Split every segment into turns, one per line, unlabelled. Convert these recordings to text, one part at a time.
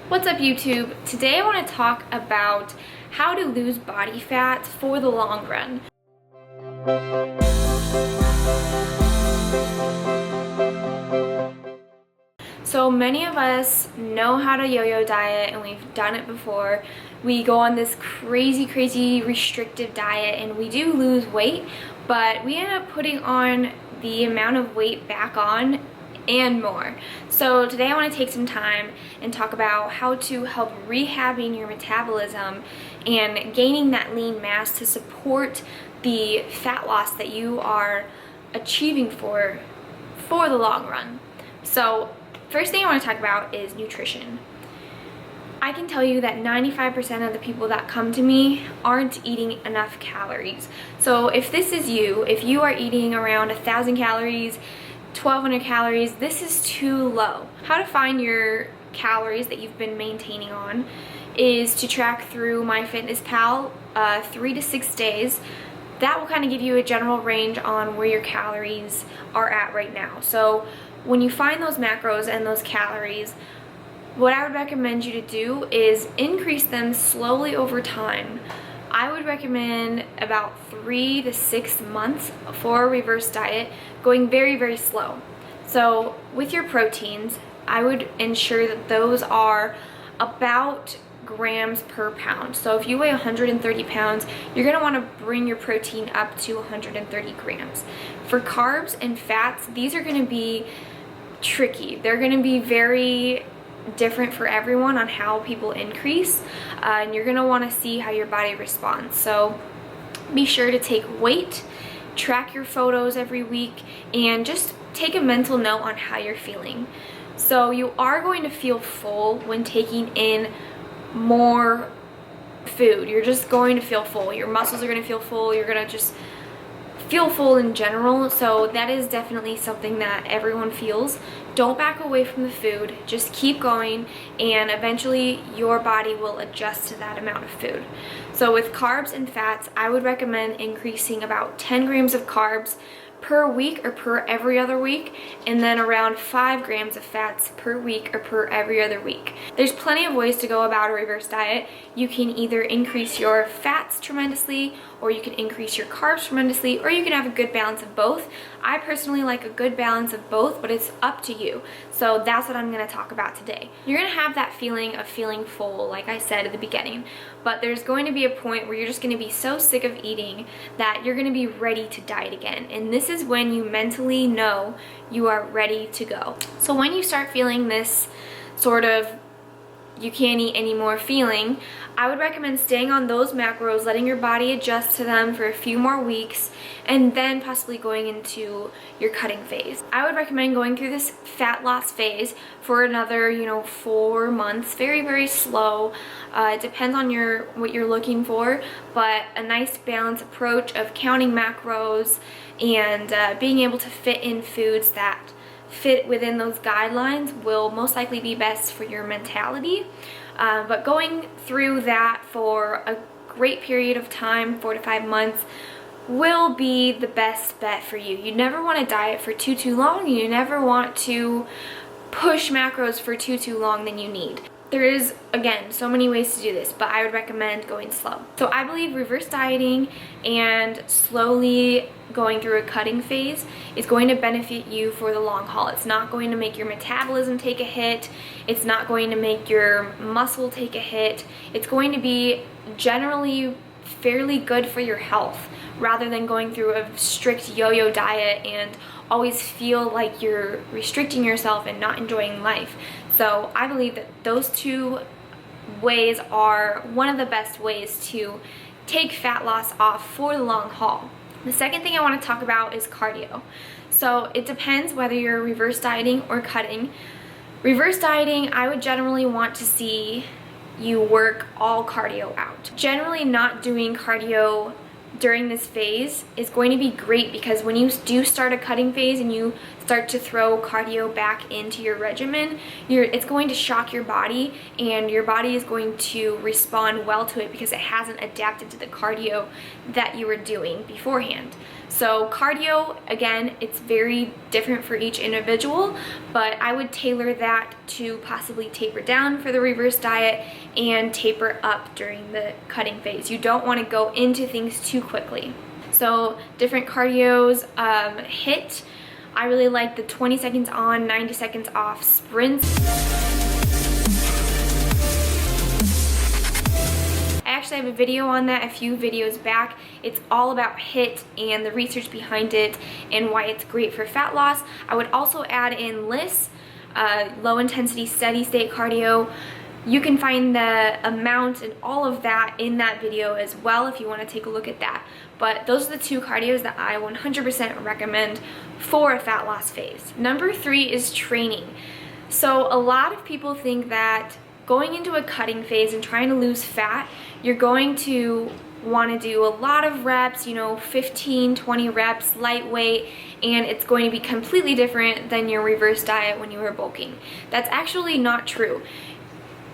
What's up, YouTube? Today I want to talk about how to lose body fat for the long run. So many of us know how to yo-yo diet, and we've done it before. We go on this crazy restrictive diet and we do lose weight, but we end up putting on the amount of weight back on and more. So today I want to take some time and talk about how to help rehabbing your metabolism and gaining that lean mass to support the fat loss that you are achieving for the long run. So first thing I want to talk about is nutrition. I can tell you that 95% of the people that come to me aren't eating enough calories. So if this is you, if you are eating around 1,000 calories, 1,200 calories, this is too low. How to find your calories that you've been maintaining on is to track through MyFitnessPal 3 to 6 days. That will kind of give you a general range on where your calories are at right now. So when you find those macros and those calories, what I would recommend you to do is increase them slowly over time. I would recommend about 3 to 6 months for a reverse diet, going very slow. So with your proteins, I would ensure that those are about grams per pound. So if you weigh 130 pounds, you're going to want to bring your protein up to 130 grams. For carbs and fats, these are going to be tricky. They're going to be very different for everyone on how people increase, and you're going to want to see how your body responds. So be sure to take weight, track your photos every week, and just take a mental note on how you're feeling. So you are going to feel full when taking in more food. You're just going to feel full. Your muscles are going to feel full. You're going to just feel full in general. So that is definitely something that everyone feels. Don't back away from the food. Just keep going, and eventually your body will adjust to that amount of food. So with carbs and fats, I would recommend increasing about 10 grams of carbs per week or per every other week, and then around 5 grams of fats per week or per every other week. There's plenty of ways to go about a reverse diet. You can either increase your fats tremendously, or you can increase your carbs tremendously, or you can have a good balance of both. I personally like a good balance of both, but it's up to you. So that's what I'm going to talk about today. You're going to have that feeling of feeling full, like I said at the beginning, but there's going to be a point where you're just going to be so sick of eating that you're going to be ready to diet again. And this is when you mentally know you are ready to go. So when you start feeling this sort of you can't eat anymore feeling, I would recommend staying on those macros, letting your body adjust to them for a few more weeks, and then possibly going into your cutting phase. I would recommend going through this fat loss phase for another 4 months, very slow. It depends on what you're looking for, but a nice balanced approach of counting macros and being able to fit in foods that fit within those guidelines will most likely be best for your mentality. But going through that for a great period of time, 4 to 5 months, will be the best bet for you. You never want to diet for too long, and you never want to push macros for too long than you need. There is, again, so many ways to do this, but I would recommend going slow. So I believe reverse dieting and slowly going through a cutting phase is going to benefit you for the long haul. It's not going to make your metabolism take a hit. It's not going to make your muscle take a hit. It's going to be generally fairly good for your health, rather than going through a strict yo-yo diet and always feel like you're restricting yourself and not enjoying life. So I believe that those two ways are one of the best ways to take fat loss off for the long haul. The second thing I want to talk about is cardio. So it depends whether you're reverse dieting or cutting. Reverse dieting, I would generally want to see you work all cardio out. Generally not doing cardio during this phase is going to be great, because when you do start a cutting phase and you start to throw cardio back into your regimen, it's going to shock your body, and your body is going to respond well to it because it hasn't adapted to the cardio that you were doing beforehand. So cardio, again, it's very different for each individual, but I would tailor that to possibly taper down for the reverse diet and taper up during the cutting phase. You don't want to go into things too quickly. So different cardios, HIIT. I really like the 20 seconds on, 90 seconds off sprints. I actually have a video on that a few videos back. It's all about HIIT and the research behind it and why it's great for fat loss. I would also add in LISS, low intensity steady state cardio. You can find the amount and all of that in that video as well if you want to take a look at that. But those are the two cardios that I 100% recommend for a fat loss phase. Number 3 is training. So a lot of people think that going into a cutting phase and trying to lose fat, you're going to want to do a lot of reps, 15, 20 reps, lightweight, and it's going to be completely different than your reverse diet when you were bulking. That's actually not true.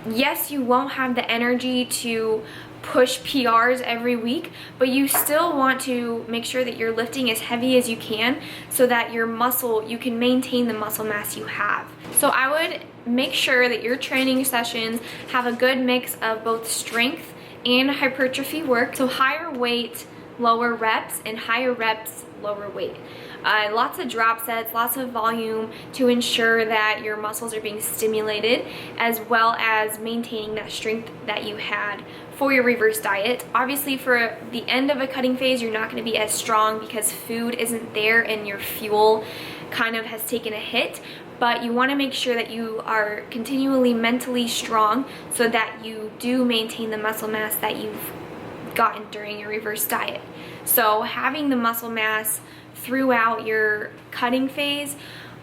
Yes, you won't have the energy to push PRs every week, but you still want to make sure that you're lifting as heavy as you can so that you can maintain the muscle mass you have. So I would make sure that your training sessions have a good mix of both strength and hypertrophy work. So higher weight, lower reps, and higher reps, lower weight. Lots of drop sets, lots of volume to ensure that your muscles are being stimulated, as well as maintaining that strength that you had for your reverse diet. Obviously for the end of a cutting phase, you're not going to be as strong because food isn't there and your fuel kind of has taken a hit, but you want to make sure that you are continually mentally strong so that you do maintain the muscle mass that you've gotten during your reverse diet. So having the muscle mass throughout your cutting phase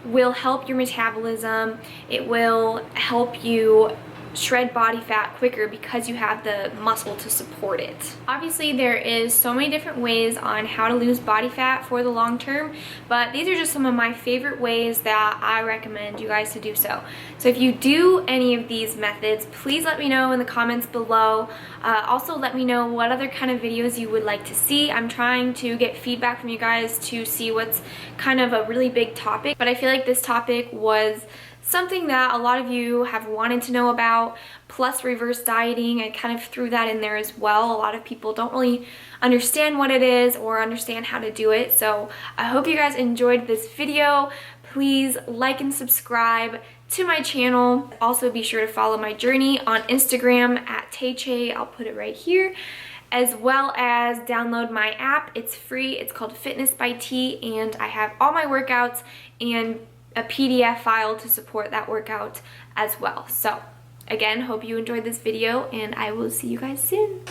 will help your metabolism. It will help you shred body fat quicker because you have the muscle to support it. Obviously there is so many different ways on how to lose body fat for the long term, but these are just some of my favorite ways that I recommend you guys to do so. So if you do any of these methods, please let me know in the comments below. Also let me know what other kind of videos you would like to see. I'm trying to get feedback from you guys to see what's kind of a really big topic, but I feel like this topic was something that a lot of you have wanted to know about, plus reverse dieting. I kind of threw that in there as well. A lot of people don't really understand what it is or understand how to do it. So I hope you guys enjoyed this video. Please like and subscribe to my channel. Also be sure to follow my journey on Instagram at taylorc. I'll put it right here. As well as download my app. It's free. It's called Fitness by T, and I have all my workouts and a PDF file to support that workout as well. So again, hope you enjoyed this video, and I will see you guys soon.